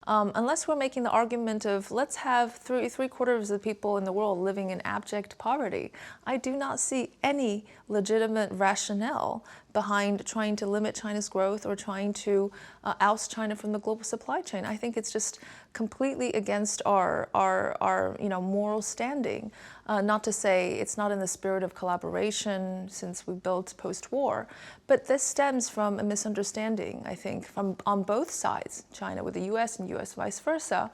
unless we're making the argument of let's have three-quarters of the people in the world living in abject poverty, I do not see any legitimate rationale behind trying to limit China's growth or trying to oust China from the global supply chain. I think it's just completely against our moral standing. Not to say it's not in the spirit of collaboration since we built post-war, but this stems from a misunderstanding, I think, on both sides, China with the U.S. and U.S. vice versa.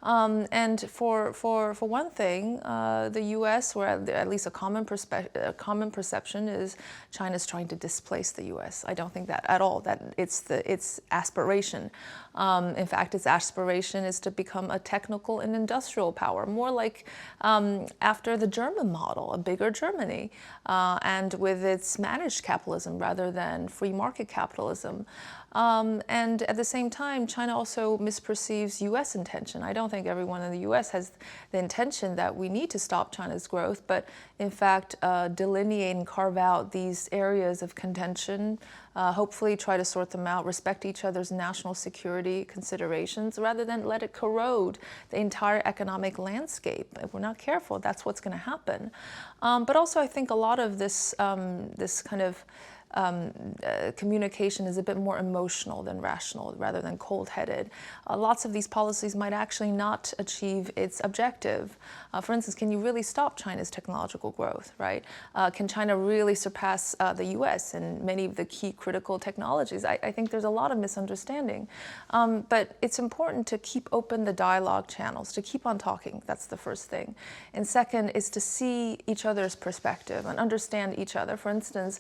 And for one thing, the U.S., or at least a common perception, is China's trying to displace the U.S. I don't think that at all. That it's aspiration. In fact, its aspiration is to become a technical and industrial power, more like after the German model, a bigger Germany, and with its managed capitalism rather than free market capitalism. And at the same time, China also misperceives U.S. intention. I don't think everyone in the U.S. has the intention that we need to stop China's growth, but in fact, delineate and carve out these areas of contention, hopefully try to sort them out, respect each other's national security considerations, rather than let it corrode the entire economic landscape. If we're not careful, that's what's going to happen. But also, I think a lot of this kind of communication is a bit more emotional than rational, rather than cold-headed. Lots of these policies might actually not achieve its objective. For instance, can you really stop China's technological growth, right? Can China really surpass the U.S. in many of the key critical technologies? I think there's a lot of misunderstanding. But it's important to keep open the dialogue channels, to keep on talking. That's the first thing. And second is to see each other's perspective and understand each other. For instance,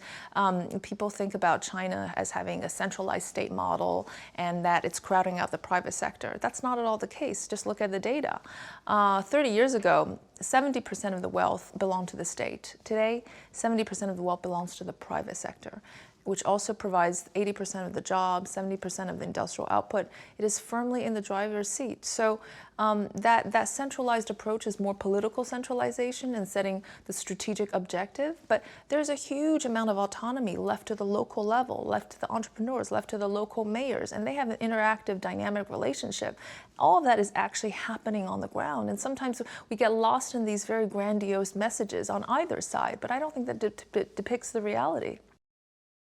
people think about China as having a centralized state model and that it's crowding out the private sector. That's not at all the case. Just look at the data. 30 years ago, 70% of the wealth belonged to the state. Today, 70% of the wealth belongs to the private sector, which also provides 80% of the jobs, 70% of the industrial output. It is firmly in the driver's seat. So that centralized approach is more political centralization and setting the strategic objective, but there's a huge amount of autonomy left to the local level, left to the entrepreneurs, left to the local mayors, and they have an interactive, dynamic relationship. All of that is actually happening on the ground, and sometimes we get lost in these very grandiose messages on either side, but I don't think that depicts the reality.